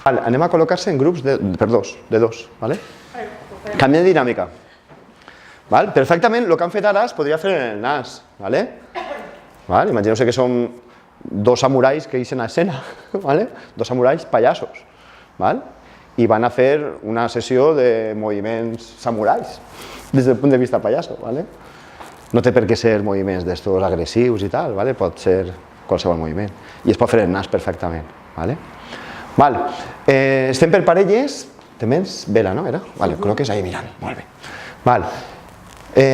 Vale, anem a col·locar-se en grups de dos. Vale? Canviem de dinàmica. Vale? Perfectament, el que han fet ara es podria fer en el nas. Vale? Vale? Imagineu-se que som dos samurais que ixen a escena, vale? Dos samurais pallassos, vale? I van a fer una sessió de moviments samurais des del punt de vista pallasso. Vale? No té per què ser moviments d'estos agressius i tal, vale? Pot ser qualsevol moviment i es pot fer en nas perfectament. Vale? Vale. Estem per parelles, tens vela, no? Era? Vale, col·loques ahí mirant, molt bé. Vale.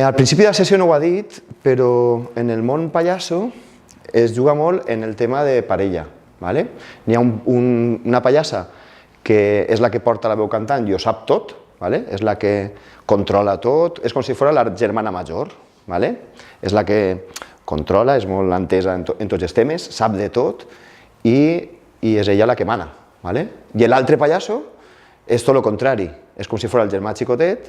Al principi de la sessió no ho ha dit, però en el món pallasso es juga molt en el tema de parella. Vale? N'hi ha una pallassa que és la que porta la veu cantant i ho sap tot, vale? És la que controla tot, és com si fos la germana major, vale? És la que controla, és molt entesa en tots els temes, sap de tot i és ella la que mana. Vale? I l'altre pallasso és tot el contrari, és com si fos el germà xicotet,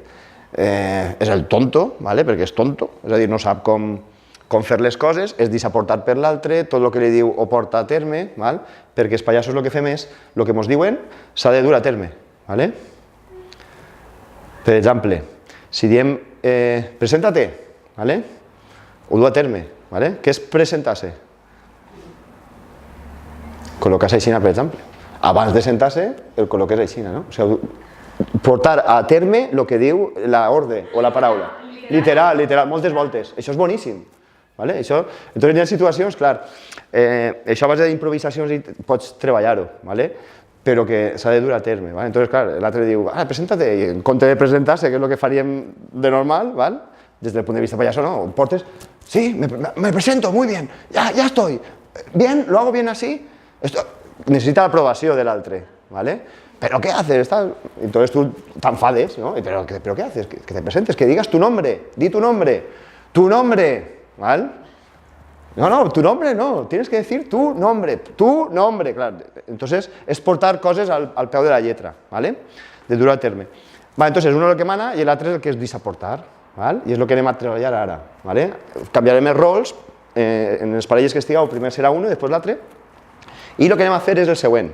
és el tonto, vale? Perquè és tonto, és a dir, no sap com fer les coses, és deixa portar per l'altre, tot el que li diu ho porta a terme, val? Perquè els pallassos el que fem és, el que ens diuen s'ha de dur a terme. Vale? Per exemple, si diem presenta-te, vale? Ho du a terme. Vale? Què és presentar-se? Col·locar-se així, per exemple. Abans de sentar-se, el col·loques així, no? O sigui, portar a terme el que diu l'ordre o la paraula. Literal, moltes voltes. Això és boníssim. Vale? Entonces, hi ha situacions, clar, això a base d'improvisacions pots treballar-ho, vale? Però que s'ha de dur a terme. Vale? Entonces, clar, l'altre diu, presenta-te, i en compte de presentar-se, que és el que faríem de normal, ¿vale? Des del punt de vista payaso, no, portes, sí, me presento, muy bien, ya estoy, bien, lo hago bien así, necesita la aprobació de l'altre, ¿vale? ¿Pero qué haces? Entonces tú te enfades, ¿no? ¿Pero qué haces? Que te presentes, que digas tu nombre, di tu nombre, ¿vale? No, tu nombre no, tienes que decir tu nombre, claro. Entonces es portar coses al peu de la lletra, ¿vale? De dur a terme. Vale, entonces uno és el que mana i l'altre és el que es deixa portar, ¿vale? I és el que anem a treballar ara, ¿vale? Canviarem els rols, en les parelles que estigueu, primer serà uno i després l'altre, i el que anem a fer és el següent.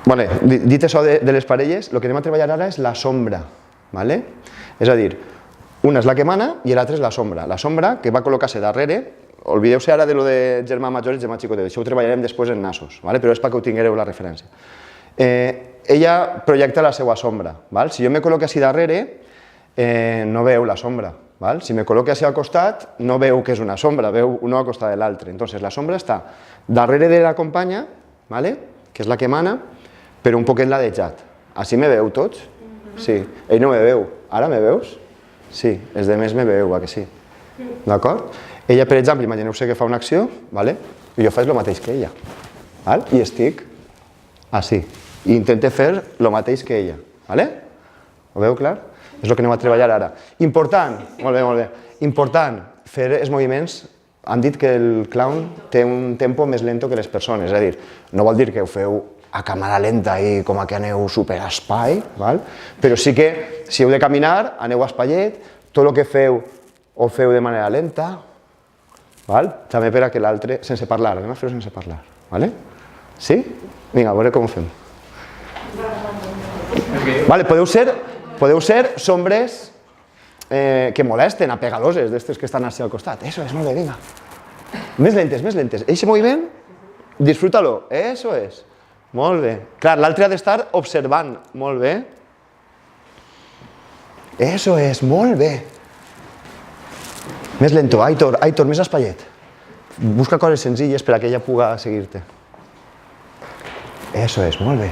Vale, dit això de les parelles, el que anem a treballar ara és la sombra, ¿vale? És a dir, una és la que mana i l'altra és la sombra. La sombra, que va col·locar-se darrere, oblideu-se ara de lo de germà major i germà xicotet, això ho treballarem després en nassos, ¿vale? Però és perquè ho tinguereu la referència. Ella projecta la seva sombra, ¿vale? Si jo me col·loco així darrere, no veu la sombra, ¿vale? Si me col·loco així al costat, no veu que és una sombra, veu una al costat de l'altre. Entonces, la sombra està darrere de la companya, ¿vale? Que és la que mana, però un poquet ladejat. Així me veu tots? Sí. Ell no me veu. Ara me veus? Sí. Els altres me veu, que sí. D'acord? Ella, per exemple, imagineu-se que fa una acció, ¿vale? I jo faig el mateix que ella. ¿Vale? I estic així. I intento fer el mateix que ella. ¿Vale? Ho veu clar? És el que anem a treballar ara. Important, molt bé, important, fer els moviments. Han dit que el clown té un tempo més lento que les persones, és a dir, no vol dir que ho feu a càmera lenta i com que aneu super a espai, però sí que si heu de caminar, aneu a espaiet, tot el que feu ho feu de manera lenta, també per a que l'altre, sense parlar, anem a fer-ho sense parlar, sí? Vinga, a veure com ho fem. Podeu ser sombres que molesten, apegadoses, d'estes que estan així al costat. Eso es, molt bé, vinga. Més lentes. Eixe moviment, disfruta-lo. Eso es. Molt bé. Clar, l'altre ha d'estar observant. Molt bé. Eso es, molt bé. Més lento, Aitor, més espaiet. Busca coses senzilles per a que ella pugui seguir-te. Eso es, molt bé.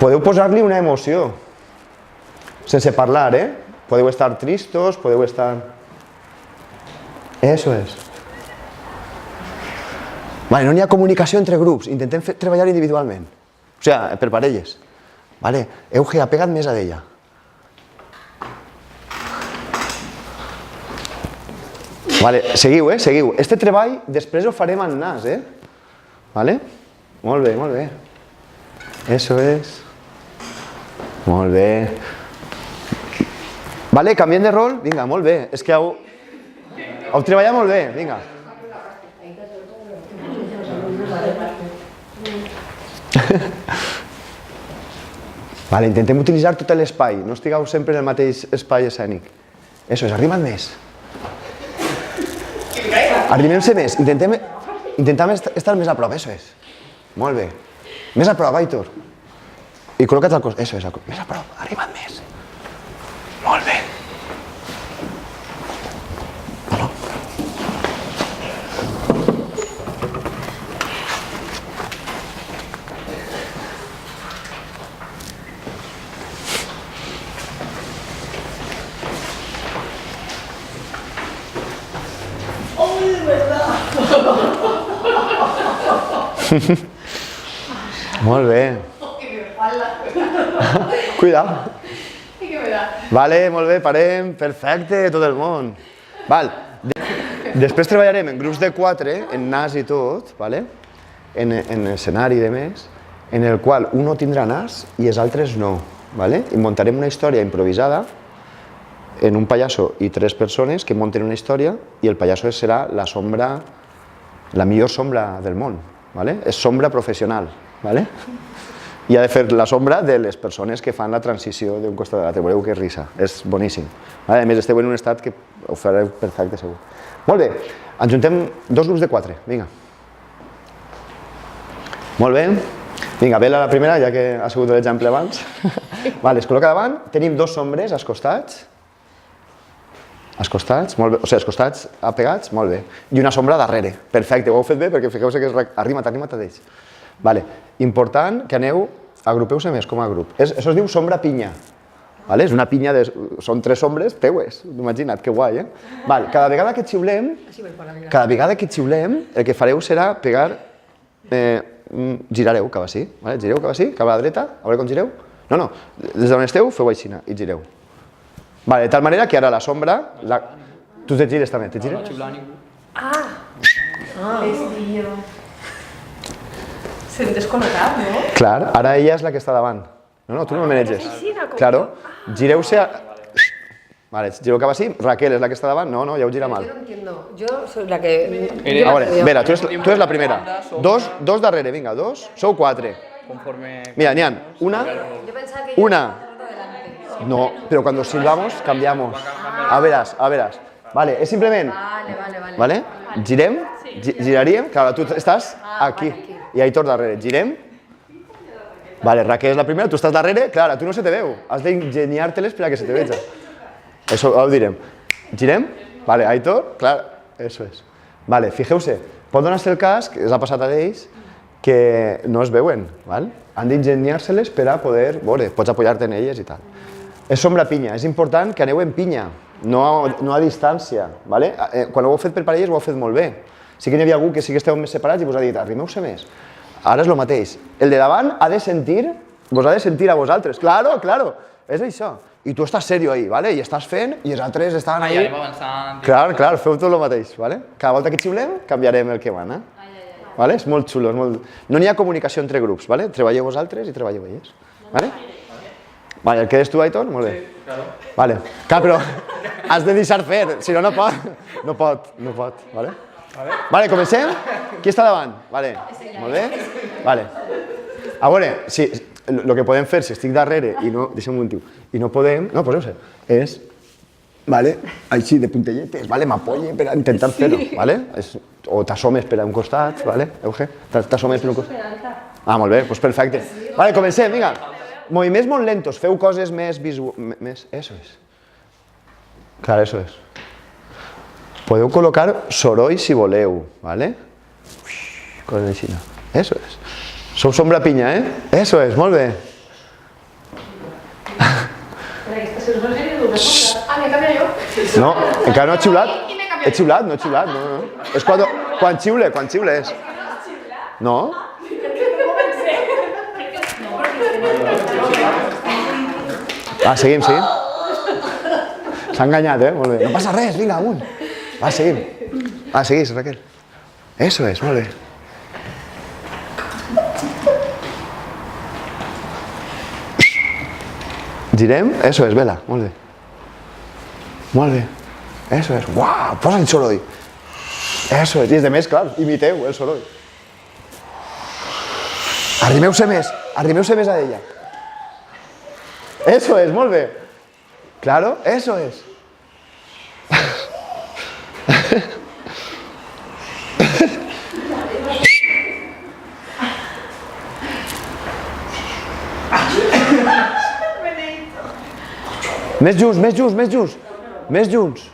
Podeu posar-li una emoció. Sense parlar, Podeu estar tristos, podeu estar... Eso es. Vale, no n'hi ha comunicació entre grups, intentem treballar individualment. O sigui, per parelles. Vale, Euge, apega't més a ella. Vale, seguiu, seguiu. Este treball després ho farem en nas, Vale? Molt bé. Eso es. Molt bé. Vale, canviem de rol? Vinga, molt bé. És que heu treballat molt bé, vinga. Vale, intentem utilitzar tot l'espai, no estigueu sempre en el mateix espai escènic. Eso és, arriba't més. Arrimem-se més, intentem estar més a prop, eso és. Molt bé. Més a prop, Aitor. I col·loca't al costat, eso és, més a prop, arriba't més. Molt bé. Molt bé. Cuidado. Vale, molt bé, parem. Perfecte, tot el món. Val. Després treballarem en grups de 4, en nas i tot, vale? En escenari i de més, en el qual un tindrà nas i els altres no. Vale? I muntarem una història improvisada en un pallasso i 3 persones que munten una història i el pallasso serà la sombra, la millor sombra del món. Vale? És sombra professional. Vale? I ha de fer la sombra de les persones que fan la transició d'un costat a l'altre. Veureu que risa, és boníssim. Vale? A més, esteu en un estat que ho fareu perfecte, segur. Molt bé, ens juntem 2 grups de 4, vinga. Molt bé. Vinga, Bela la primera, ja que ha sigut l'exemple abans. Vale, es col·loca davant, tenim 2 sombres als costats. Als costats, molt bé, o sigui, als costats apegats, molt bé. I una sombra darrere, perfecte, ho heu fet bé perquè fixeu-se que és arrima't a d'ells. Vale, important que aneu, agrupeu-se més com a grup. Això es diu sombra pinya. Vale? És una pinya, són 3 sombres teues, imagina't, que guai, eh? Vale, cada vegada que xiulem, el que fareu serà pegar, girareu cap així, vale? Gireu cap així, cap a la dreta, a veure com gireu. No, des d'on esteu feu així i gireu. Vale, de tal manera que ara la sombra... Tu te gires també, te gires? S'hem desconnectat, no? Clar, ara ella és la que està davant. No, tu no me maneges. Claro, gireu-se... Vale, gireu cap així, Raquel és la que està davant, no, ja ho gira mal. Yo no entiendo, yo soy la que... A veure, Vera, tu és la primera. Dos darrere, vinga, 2, sou 4. Mira, n'hi ha una... No, pero cuando silbamos cambiamos. A verás. Vale, es simplement... Vale. Girem, giraríem, claro, tu estàs aquí i Aitor darrere. Girem. Vale, Raquel és la primera, tu estàs darrere, clar, tu no se te veu. Has d'ingeniar-te-les per a que se te veja. Eso ho direm. Girem. Vale, Aitor, clar, eso es. Vale, fijeu-se, pot donar-se el cas, que ha passat a ells, que no es veuen, val? Han d'ingeniar-se-les per a poder veure, pots apoyar-te en elles i tal. És sombra pinya, és important que aneu en pinya, no a distància. Vale? Quan ho heu fet per parelles ho heu fet molt bé. Sí que n'hi havia algú que sí que esteu més separats i vos ha dit arrimeu-se més. Ara és el mateix. El de davant ha de sentir, vos ha de sentir a vosaltres. Claro, és això. I tu estàs serio ahí, vale? I estàs fent i els altres estan ahí. Clar, feu tot el mateix. Vale? Cada volta que xiulem canviarem el que van. Vale? És molt xulo. No n'hi ha comunicació entre grups. Vale? Treballeu vosaltres i treballeu elles. Vale? Vale, el quedes tu, Aitor? Molt bé. Sí, claro. Vale. Clar, però has de deixar fer, si no, no pot. Vale? Vale, comencem? Qui està davant? Vale. Molt bé? Vale. A veure, si, el que podem fer, si estic darrere i no, deixem un tio, i no podem, no, poseu-se, és, vale, així de puntelletes, vale, m'apoye per a intentar fer-ho, vale? O t'assomes per a un costat, vale, Euge? T'assomes per un costat. Ah, molt bé, doncs perfecte. Vale, comencem, vinga. Moviments molt lentos, feu coses més visuals, eso es. Clar, eso es. Podeu col·locar soroll si voleu, ¿vale? Coses així, no. Eso es. Sou sombra pinya, eh? Eso es, molt bé. m'he canviat jo. No, encara no ha xiulat. He xiulat, no he xiulat, no. És quan xiule és. No? Seguim. S'ha enganyat, molt bé. No passa res, vinga, amunt. Seguim. Seguís, Raquel. Eso es, molt bé. Girem, eso es, Bela, molt bé. Molt bé. Eso es, uau, posa el soroll. Eso es, i és de més, clar, imiteu el soroll. Arrimeu-se més a ella. Eso es, molt bé. Claro, eso es. Més junts. Més junts.